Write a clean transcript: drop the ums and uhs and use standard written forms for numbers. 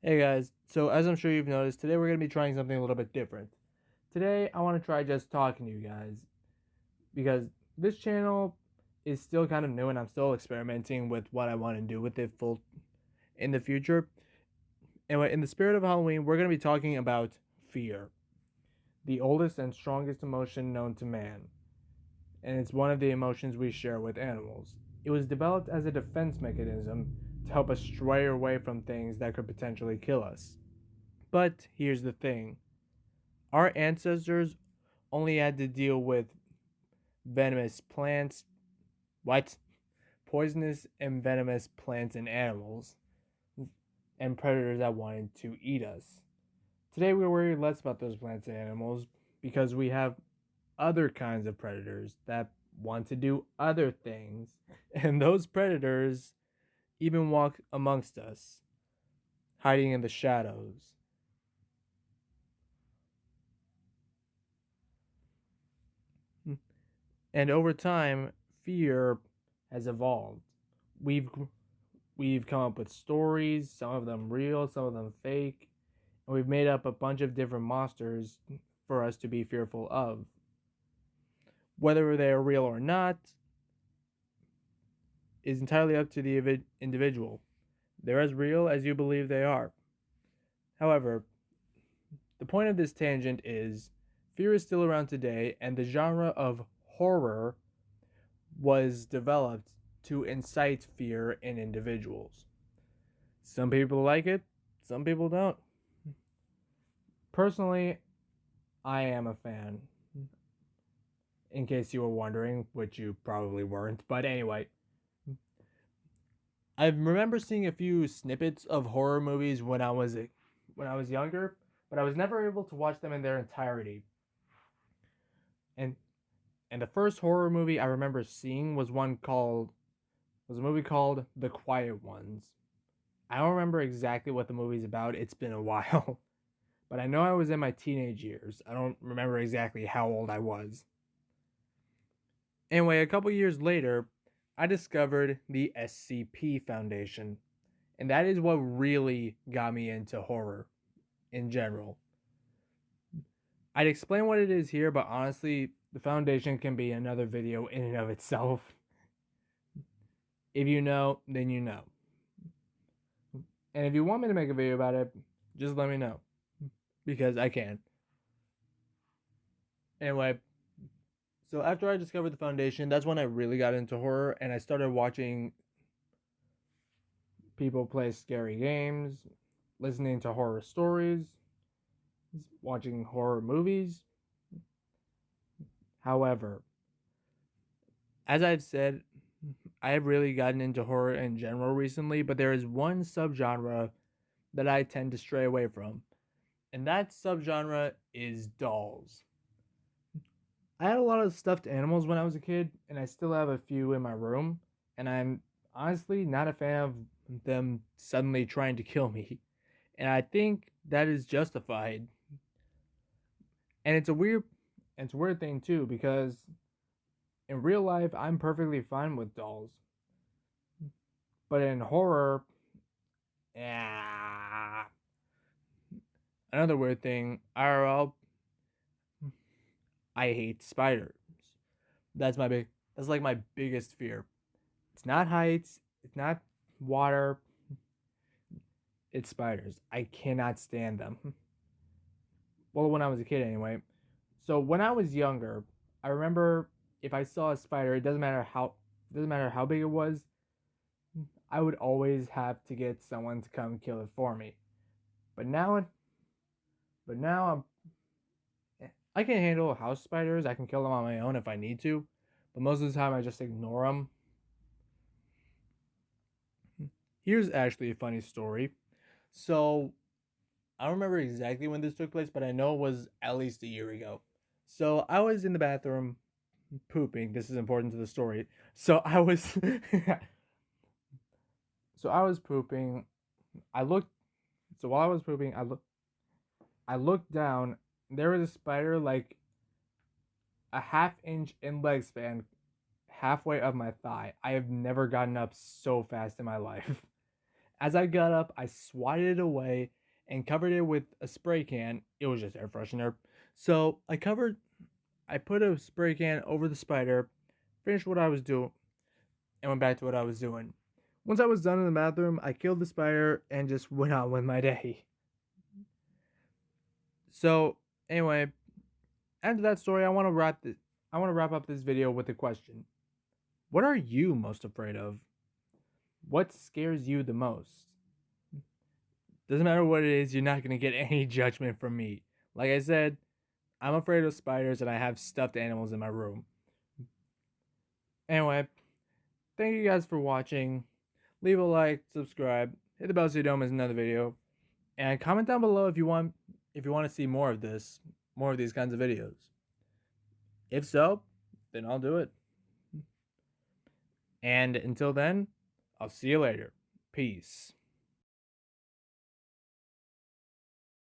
Hey guys, so as I'm sure you've noticed, today we're going to be trying something a little bit different. Today I want to try just talking to you guys because this channel is still kind of new and I'm still experimenting with what I want to do with it full in the future. Anyway, in the spirit of Halloween, we're going to be talking about fear, the oldest and strongest emotion known to man, and it's one of the emotions we share with animals. It was developed as a defense mechanism to help us stray away from things that could potentially kill us. But here's the thing. Our ancestors only had to deal with venomous plants, what? Poisonous and venomous plants and animals, and predators that wanted to eat us. Today we're worried less about those plants and animals because we have other kinds of predators that want to do other things, and those predators even walk amongst us, hiding in the shadows. And over time, fear has evolved. We've we've come up with stories, some of them real, some of them fake, and we've made up a bunch of different monsters for us to be fearful of. Whether they are real or not is entirely up to the individual. They're as real as you believe they are. However, the point of this tangent is fear is still around today, and the genre of horror was developed to incite fear in individuals. Some people like it, some people don't. Personally, I am a fan, in case you were wondering, which you probably weren't. But anyway, I remember seeing a few snippets of horror movies when I was younger, but I was never able to watch them in their entirety. And and the first horror movie I remember seeing was a movie called The Quiet Ones. I don't remember exactly what the movie's about. It's been a while. But I know I was in my teenage years. I don't remember exactly how old I was. Anyway, a couple years later, I discovered the SCP Foundation, and that is what really got me into horror in general. I'd explain what it is here, but honestly, the Foundation can be another video in and of itself. If you know, then you know. And if you want me to make a video about it, just let me know, because I can. Anyway, so after I discovered the Foundation, that's when I really got into horror and I started watching people play scary games, listening to horror stories, watching horror movies. However, as I've said, I have really gotten into horror in general recently, but there is one subgenre that I tend to stray away from, and that subgenre is dolls. I had a lot of stuffed animals when I was a kid, and I still have a few in my room, and I'm honestly not a fan of them suddenly trying to kill me. And I think that is justified. And it's a weird thing too because in real life I'm perfectly fine with dolls, but in horror, yeah. Another weird thing, IRL, I hate spiders. That's my big that's like my biggest fear. It's not heights, it's not water, it's spiders. I cannot stand them. Well, when I was a kid anyway. So when I was younger, I remember if I saw a spider, it doesn't matter how big it was, I would always have to get someone to come kill it for me. But now but now I can handle house spiders. I can kill them on my own if I need to, but most of the time I just ignore them. Here's actually a funny story. So I don't remember exactly when this took place, but I know it was at least a year ago. So I was in the bathroom pooping. This is important to the story. So I was so I was pooping. I looked so while I was pooping, I looked down. There was a spider like a half inch in leg span, halfway up my thigh. I have never gotten up so fast in my life. As I got up, I swatted it away and covered it with a spray can. It was just air freshener. So I put a spray can over the spider, finished what I was doing, and went back to what I was doing. Once I was done in the bathroom, I killed the spider and just went on with my day. So anyway, after that story, I want to wrap up this video with a question. What are you most afraid of? What scares you the most? Doesn't matter what it is, you're not going to get any judgment from me. Like I said, I'm afraid of spiders and I have stuffed animals in my room. Anyway, thank you guys for watching. Leave a like, subscribe, hit the bell so you don't miss another video, and comment down below if you want to see more of these kinds of videos. If so, then I'll do it. And until then, I'll see you later. Peace.